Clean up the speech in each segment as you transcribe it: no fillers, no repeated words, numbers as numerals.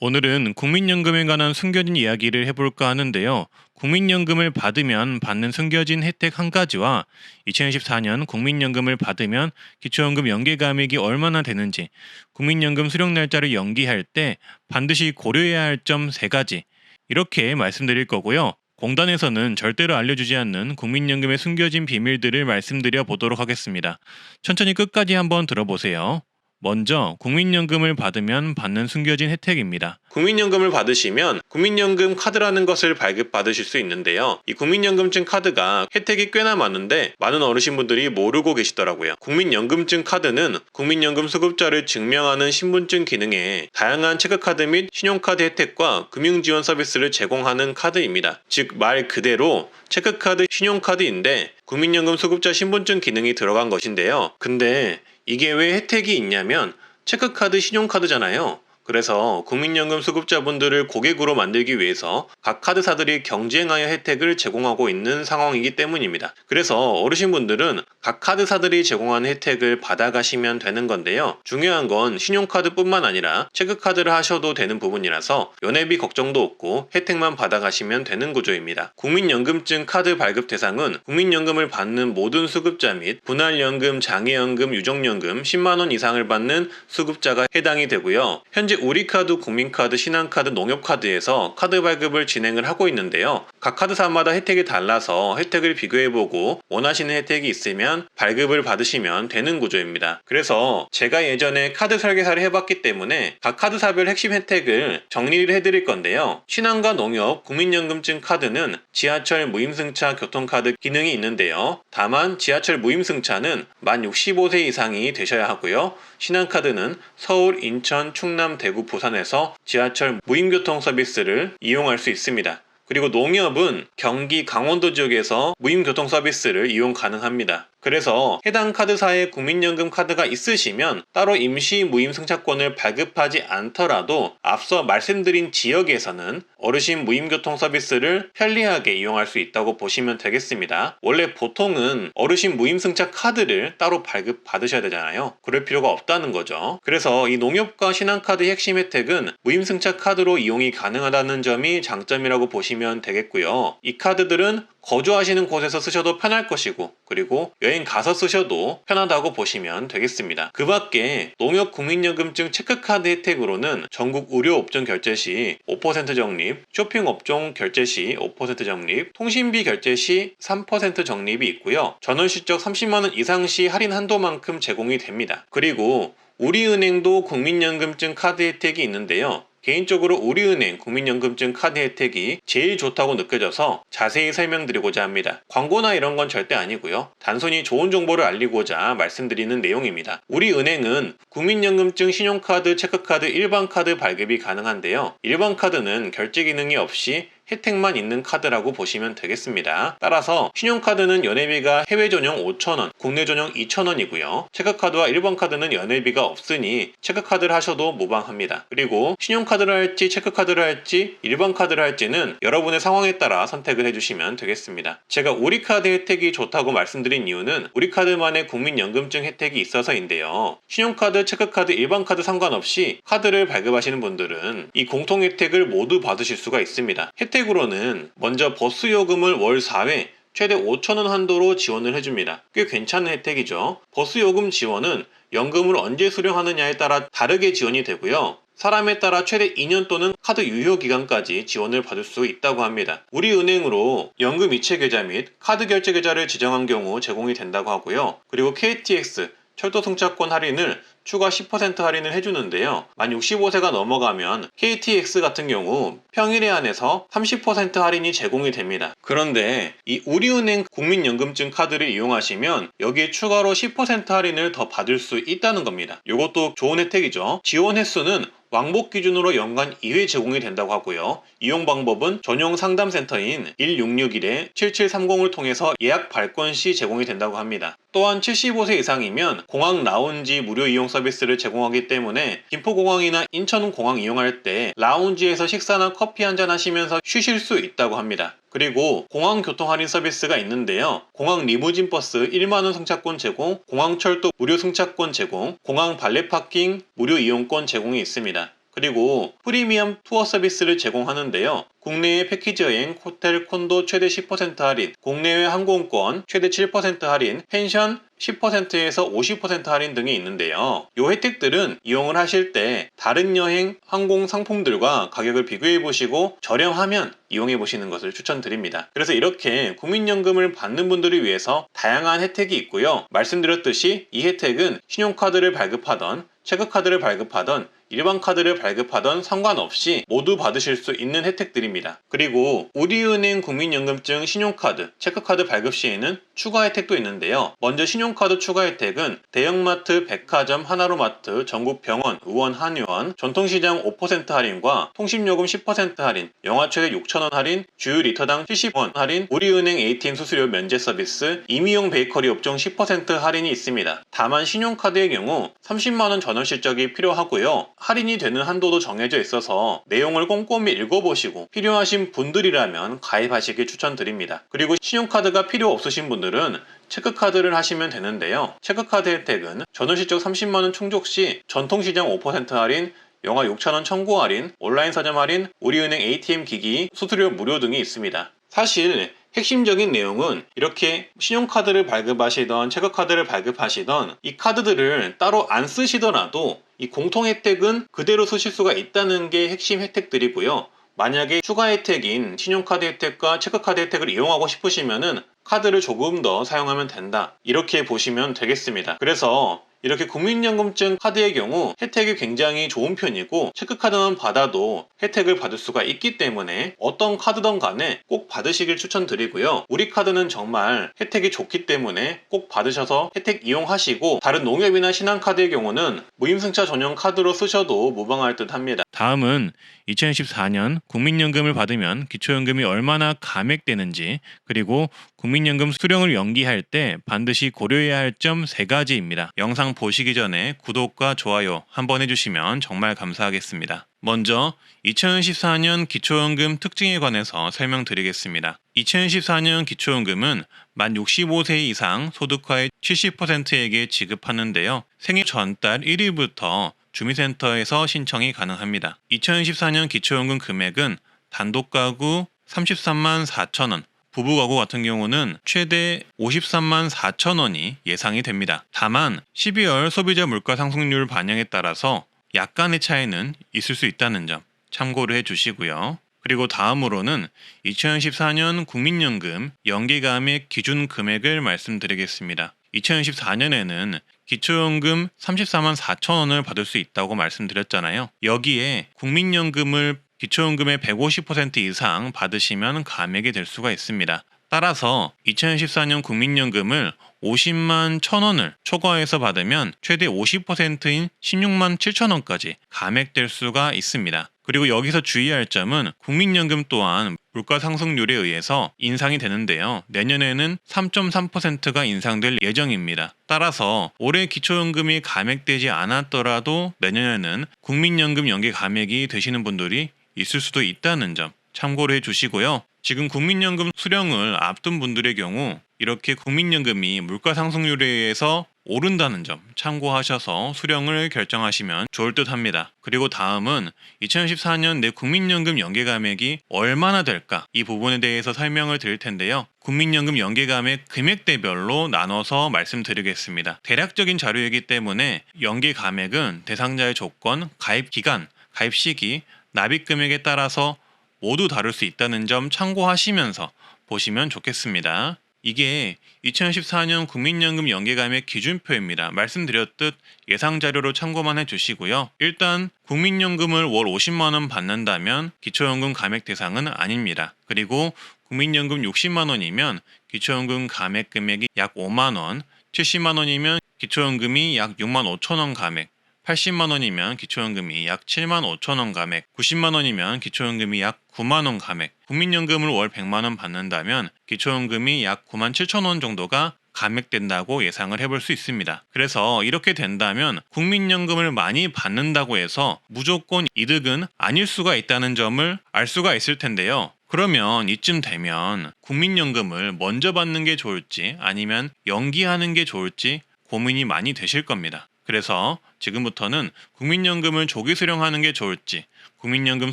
오늘은 국민연금에 관한 숨겨진 이야기를 해볼까 하는데요. 국민연금을 받으면 받는 숨겨진 혜택 한 가지와 2024년 국민연금을 받으면 기초연금 연계 감액이 얼마나 되는지, 국민연금 수령 날짜를 연기할 때 반드시 고려해야 할 점 세 가지, 이렇게 말씀드릴 거고요. 공단에서는 절대로 알려주지 않는 국민연금의 숨겨진 비밀들을 말씀드려 보도록 하겠습니다. 천천히 끝까지 한번 들어보세요. 먼저 국민연금을 받으면 받는 숨겨진 혜택입니다. 국민연금을 받으시면 국민연금 카드라는 것을 발급받으실 수 있는데요. 이 국민연금증 카드가 혜택이 꽤나 많은데 많은 어르신분들이 모르고 계시더라고요. 국민연금증 카드는 국민연금 수급자를 증명하는 신분증 기능에 다양한 체크카드 및 신용카드 혜택과 금융지원 서비스를 제공하는 카드입니다. 즉 말 그대로 체크카드, 신용카드인데 국민연금 수급자 신분증 기능이 들어간 것인데요. 근데 이게 왜 혜택이 있냐면 체크카드, 신용카드잖아요. 그래서 국민연금 수급자분들을 고객으로 만들기 위해서 각 카드사들이 경쟁하여 혜택을 제공하고 있는 상황이기 때문입니다. 그래서 어르신분들은 각 카드사들이 제공하는 혜택을 받아가시면 되는 건데요. 중요한 건 신용카드뿐만 아니라 체크카드를 하셔도 되는 부분이라서 연회비 걱정도 없고 혜택만 받아가시면 되는 구조입니다. 국민연금증 카드 발급 대상은 국민연금을 받는 모든 수급자 및 분할연금, 장애연금, 유족연금 10만원 이상을 받는 수급자가 해당이 되고요. 현재 우리카드, 국민카드, 신한카드, 농협카드에서 카드 발급을 진행을 하고 있는데요. 각 카드사마다 혜택이 달라서 혜택을 비교해보고 원하시는 혜택이 있으면 발급을 받으시면 되는 구조입니다. 그래서 제가 예전에 카드 설계사를 해봤기 때문에 각 카드사별 핵심 혜택을 정리를 해드릴 건데요. 신한과 농협, 국민연금증 카드는 지하철 무임승차 교통카드 기능이 있는데요. 다만 지하철 무임승차는 만 65세 이상이 되셔야 하고요. 신한카드는 서울, 인천, 충남, 대구, 부산에서 지하철 무임교통 서비스를 이용할 수 있습니다. 그리고 농협은 경기, 강원도 지역에서 무임교통 서비스를 이용 가능합니다. 그래서 해당 카드사에 국민연금 카드가 있으시면 따로 임시 무임승차권을 발급하지 않더라도 앞서 말씀드린 지역에서는 어르신 무임교통 서비스를 편리하게 이용할 수 있다고 보시면 되겠습니다. 원래 보통은 어르신 무임승차 카드를 따로 발급받으셔야 되잖아요. 그럴 필요가 없다는 거죠. 그래서 이 농협과 신한카드의 핵심 혜택은 무임승차 카드로 이용이 가능하다는 점이 장점이라고 보시면 되겠고요. 이 카드들은 거주하시는 곳에서 쓰셔도 편할 것이고, 그리고 여행 가서 쓰셔도 편하다고 보시면 되겠습니다. 그 밖에 농협 국민연금증 체크카드 혜택으로는 전국 의료업종 결제 시 5% 적립, 쇼핑업종 결제 시 5% 적립, 통신비 결제 시 3% 적립이 있고요. 전월실적 30만원 이상 시 할인 한도만큼 제공이 됩니다. 그리고 우리은행도 국민연금증 카드 혜택이 있는데요. 개인적으로 우리은행 국민연금증 카드 혜택이 제일 좋다고 느껴져서 자세히 설명드리고자 합니다. 광고나 이런 건 절대 아니고요. 단순히 좋은 정보를 알리고자 말씀드리는 내용입니다. 우리은행은 국민연금증 신용카드, 체크카드, 일반카드 발급이 가능한데요. 일반카드는 결제 기능이 없이 혜택만 있는 카드라고 보시면 되겠습니다. 따라서 신용카드는 연회비가 해외 전용 5,000원, 국내 전용 2,000원이고요. 체크카드와 일반 카드는 연회비가 없으니 체크카드를 하셔도 무방합니다. 그리고 신용카드를 할지 체크카드를 할지 일반 카드를 할지는 여러분의 상황에 따라 선택을 해주시면 되겠습니다. 제가 우리카드 혜택이 좋다고 말씀드린 이유는 우리카드만의 국민연금증 혜택이 있어서인데요. 신용카드, 체크카드, 일반 카드 상관없이 카드를 발급하시는 분들은 이 공통 혜택을 모두 받으실 수가 있습니다. 혜택으로는 먼저 버스 요금을 월 4회 최대 5,000원 한도로 지원을 해줍니다. 꽤 괜찮은 혜택이죠. 버스 요금 지원은 연금을 언제 수령하느냐에 따라 다르게 지원이 되고요. 사람에 따라 최대 2년 또는 카드 유효 기간까지 지원을 받을 수 있다고 합니다. 우리은행으로 연금 이체 계좌 및 카드 결제 계좌를 지정한 경우 제공이 된다고 하고요. 그리고 KTX 철도 승차권 할인을 추가 10% 할인을 해주는데요. 만 65세가 넘어가면 KTX 같은 경우 평일에 한해서 30% 할인이 제공이 됩니다. 그런데 이 우리은행 국민연금증 카드를 이용하시면 여기에 추가로 10% 할인을 더 받을 수 있다는 겁니다. 이것도 좋은 혜택이죠. 지원 횟수는 왕복 기준으로 연간 2회 제공이 된다고 하고요. 이용 방법은 전용 상담센터인 1661-7730을 통해서 예약 발권 시 제공이 된다고 합니다. 또한 75세 이상이면 공항 라운지 무료 이용 서비스를 제공하기 때문에 김포공항이나 인천공항 이용할 때 라운지에서 식사나 커피 한잔 하시면서 쉬실 수 있다고 합니다. 그리고 공항 교통 할인 서비스가 있는데요. 공항 리무진 버스 1만원 승차권 제공, 공항 철도 무료 승차권 제공, 공항 발레 파킹 무료 이용권 제공이 있습니다. 그리고 프리미엄 투어 서비스를 제공하는데요. 국내외 패키지 여행, 호텔, 콘도 최대 10% 할인, 국내외 항공권 최대 7% 할인, 펜션 10%에서 50% 할인 등이 있는데요. 이 혜택들은 이용을 하실 때 다른 여행, 항공 상품들과 가격을 비교해 보시고 저렴하면 이용해 보시는 것을 추천드립니다. 그래서 이렇게 국민연금을 받는 분들을 위해서 다양한 혜택이 있고요. 말씀드렸듯이 이 혜택은 신용카드를 발급하던 체크카드를 발급하던 일반 카드를 발급하던 상관없이 모두 받으실 수 있는 혜택들입니다. 그리고 우리은행 국민연금증 신용카드, 체크카드 발급 시에는 추가 혜택도 있는데요. 먼저 신용카드 추가 혜택은 대형마트, 백화점, 하나로마트, 전국 병원, 의원, 한의원, 전통시장 5% 할인과 통신요금 10% 할인, 영화 최대 6,000원 할인, 주유 리터당 70원 할인, 우리은행 ATM 수수료 면제 서비스, 임의용 베이커리 업종 10% 할인이 있습니다. 다만 신용카드의 경우 30만원 전월 실적이 필요하고요. 할인이 되는 한도도 정해져 있어서 내용을 꼼꼼히 읽어보시고 필요하신 분들이라면 가입하시길 추천드립니다. 그리고 신용카드가 필요 없으신 분들은 체크카드를 하시면 되는데요. 체크카드 혜택은 전월실적 30만원 충족 시 전통시장 5% 할인, 영화 6,000원 청구 할인, 온라인 서점 할인, 우리은행 ATM 기기 수수료 무료 등이 있습니다. 사실 핵심적인 내용은 이렇게 신용카드를 발급하시던 체크카드를 발급하시던 이 카드들을 따로 안 쓰시더라도 이 공통 혜택은 그대로 쓰실 수가 있다는 게 핵심 혜택들이고요. 만약에 추가 혜택인 신용카드 혜택과 체크카드 혜택을 이용하고 싶으시면은 카드를 조금 더 사용하면 된다. 이렇게 보시면 되겠습니다. 그래서 이렇게 국민연금증 카드의 경우 혜택이 굉장히 좋은 편이고 체크카드만 받아도 혜택을 받을 수가 있기 때문에 어떤 카드든 간에 꼭 받으시길 추천드리고요. 우리 카드는 정말 혜택이 좋기 때문에 꼭 받으셔서 혜택 이용하시고 다른 농협이나 신한카드의 경우는 무임승차 전용 카드로 쓰셔도 무방할 듯 합니다. 다음은 2014년 국민연금을 받으면 기초연금이 얼마나 감액되는지 그리고 국민연금 수령을 연기할 때 반드시 고려해야 할 점 3가지입니다. 영상 보시기 전에 구독과 좋아요 한번 해주시면 정말 감사하겠습니다. 먼저 2014년 기초연금 특징에 관해서 설명드리겠습니다. 2014년 기초연금은 만 65세 이상 소득화의 70%에게 지급하는데요. 생일 전달 1일부터 주민센터에서 신청이 가능합니다. 2014년 기초연금 금액은 단독가구 33만 4천원, 부부가구 같은 경우는 최대 53만 4천원이 예상이 됩니다. 다만 12월 소비자 물가 상승률 반영에 따라서 약간의 차이는 있을 수 있다는 점 참고를 해주시고요. 그리고 다음으로는 2014년 국민연금 연기감액 기준 금액을 말씀드리겠습니다. 2014년에는 기초연금 34만 4천 원을 받을 수 있다고 말씀드렸잖아요. 여기에 국민연금을 기초연금의 150% 이상 받으시면 감액이 될 수가 있습니다. 따라서 2014년 국민연금을 50만 1,000원을 초과해서 받으면 최대 50%인 16만 7천원까지 감액될 수가 있습니다. 그리고 여기서 주의할 점은 국민연금 또한 물가 상승률에 의해서 인상이 되는데요. 내년에는 3.3%가 인상될 예정입니다. 따라서 올해 기초연금이 감액되지 않았더라도 내년에는 국민연금 연계 감액이 되시는 분들이 있을 수도 있다는 점 참고를 해주시고요. 지금 국민연금 수령을 앞둔 분들의 경우 이렇게 국민연금이 물가 상승률에 의해서 오른다는 점 참고하셔서 수령을 결정하시면 좋을 듯 합니다. 그리고 다음은 2014년 내 국민연금 연계감액이 얼마나 될까 이 부분에 대해서 설명을 드릴 텐데요. 국민연금 연계감액 금액대별로 나눠서 말씀드리겠습니다. 대략적인 자료이기 때문에 연계감액은 대상자의 조건, 가입기간, 가입시기, 납입금액에 따라서 모두 다를 수 있다는 점 참고하시면서 보시면 좋겠습니다. 이게 2014년 국민연금 연계감액 기준표입니다. 말씀드렸듯 예상자료로 참고만 해주시고요. 일단 국민연금을 월 50만원 받는다면 기초연금 감액 대상은 아닙니다. 그리고 국민연금 60만원이면 기초연금 감액 금액이 약 5만원, 70만원이면 기초연금이 약 6만 5천원 감액, 80만원이면 기초연금이 약 7만 5천원 감액, 90만원이면 기초연금이 약 9만원 감액, 국민연금을 월 100만원 받는다면 기초연금이 약 9만 7천원 정도가 감액된다고 예상을 해볼 수 있습니다. 그래서 이렇게 된다면 국민연금을 많이 받는다고 해서 무조건 이득은 아닐 수가 있다는 점을 알 수가 있을 텐데요. 그러면 이쯤 되면 국민연금을 먼저 받는 게 좋을지 아니면 연기하는 게 좋을지 고민이 많이 되실 겁니다. 그래서 지금부터는 국민연금을 조기 수령하는 게 좋을지, 국민연금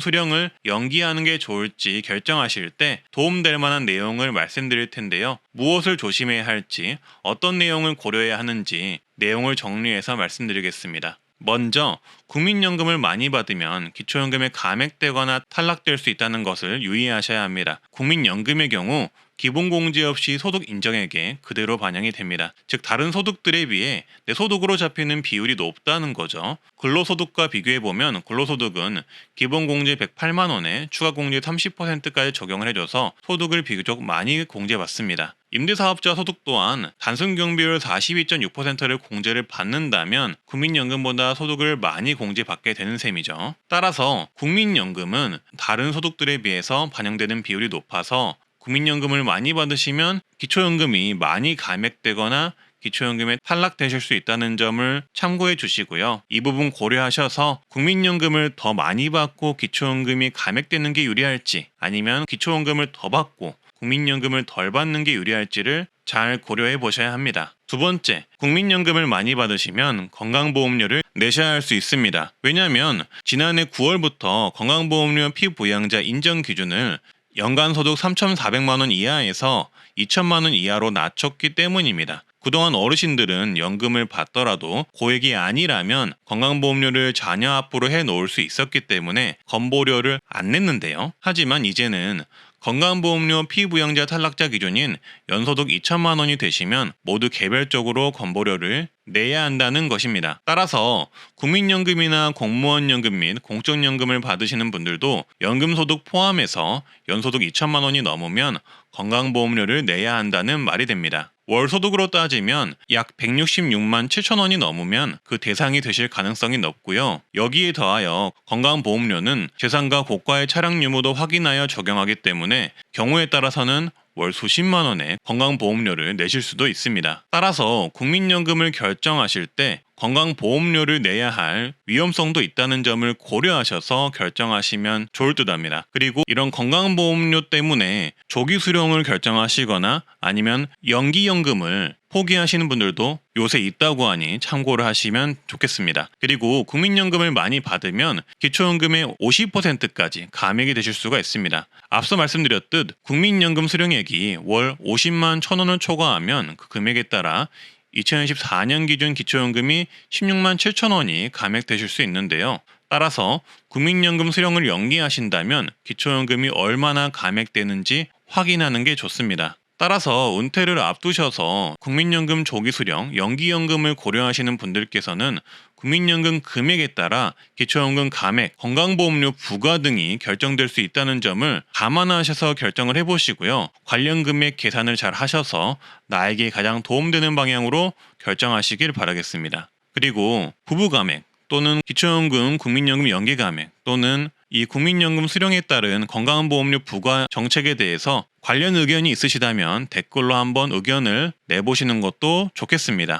수령을 연기하는 게 좋을지 결정하실 때 도움될 만한 내용을 말씀드릴 텐데요. 무엇을 조심해야 할지, 어떤 내용을 고려해야 하는지 내용을 정리해서 말씀드리겠습니다. 먼저 국민연금을 많이 받으면 기초연금에 감액되거나 탈락될 수 있다는 것을 유의하셔야 합니다. 국민연금의 경우 기본공제 없이 소득 인정액에 그대로 반영이 됩니다. 즉 다른 소득들에 비해 내 소득으로 잡히는 비율이 높다는 거죠. 근로소득과 비교해보면 근로소득은 기본공제 108만 원에 추가공제 30%까지 적용을 해줘서 소득을 비교적 많이 공제받습니다. 임대사업자 소득 또한 단순경비율 42.6%를 공제를 받는다면 국민연금보다 소득을 많이 공제받게 되는 셈이죠. 따라서 국민연금은 다른 소득들에 비해서 반영되는 비율이 높아서 국민연금을 많이 받으시면 기초연금이 많이 감액되거나 기초연금에 탈락되실 수 있다는 점을 참고해 주시고요. 이 부분 고려하셔서 국민연금을 더 많이 받고 기초연금이 감액되는 게 유리할지, 아니면 기초연금을 더 받고 국민연금을 덜 받는 게 유리할지를 잘 고려해 보셔야 합니다. 두 번째, 국민연금을 많이 받으시면 건강보험료를 내셔야 할 수 있습니다. 왜냐하면 지난해 9월부터 건강보험료 피부양자 인정 기준을 연간 소득 3,400만 원 이하에서 2천만 원 이하로 낮췄기 때문입니다. 그동안 어르신들은 연금을 받더라도 고액이 아니라면 건강보험료를 자녀 앞으로 해놓을 수 있었기 때문에 건보료를 안 냈는데요. 하지만 이제는 건강보험료 피부양자 탈락자 기준인 연소득 2천만 원이 되시면 모두 개별적으로 건보료를 내야 한다는 것입니다. 따라서 국민연금이나 공무원연금 및 공적연금을 받으시는 분들도 연금소득 포함해서 연소득 2천만 원이 넘으면 건강보험료를 내야 한다는 말이 됩니다. 월소득으로 따지면 약 166만 7천 원이 넘으면 그 대상이 되실 가능성이 높고요. 여기에 더하여 건강보험료는 재산과 고가의 차량 유무도 확인하여 적용하기 때문에 경우에 따라서는 월 수십만 원의 건강보험료를 내실 수도 있습니다. 따라서 국민연금을 결정하실 때 건강보험료를 내야 할 위험성도 있다는 점을 고려하셔서 결정하시면 좋을 듯 합니다. 그리고 이런 건강보험료 때문에 조기 수령을 결정하시거나 아니면 연기연금을 포기하시는 분들도 요새 있다고 하니 참고를 하시면 좋겠습니다. 그리고 국민연금을 많이 받으면 기초연금의 50%까지 감액이 되실 수가 있습니다. 앞서 말씀드렸듯 국민연금 수령액이 월 50만 1,000원을 초과하면 그 금액에 따라 2014년 기준 기초연금이 16만 7천 원이 감액되실 수 있는데요. 따라서 국민연금 수령을 연기하신다면 기초연금이 얼마나 감액되는지 확인하는 게 좋습니다. 따라서 은퇴를 앞두셔서 국민연금 조기 수령, 연기연금을 고려하시는 분들께서는 국민연금 금액에 따라 기초연금 감액, 건강보험료 부과 등이 결정될 수 있다는 점을 감안하셔서 결정을 해보시고요. 관련 금액 계산을 잘 하셔서 나에게 가장 도움되는 방향으로 결정하시길 바라겠습니다. 그리고 부부감액 또는 기초연금, 국민연금 연계감액 또는 이 국민연금 수령에 따른 건강보험료 부과 정책에 대해서 관련 의견이 있으시다면 댓글로 한번 의견을 내보시는 것도 좋겠습니다.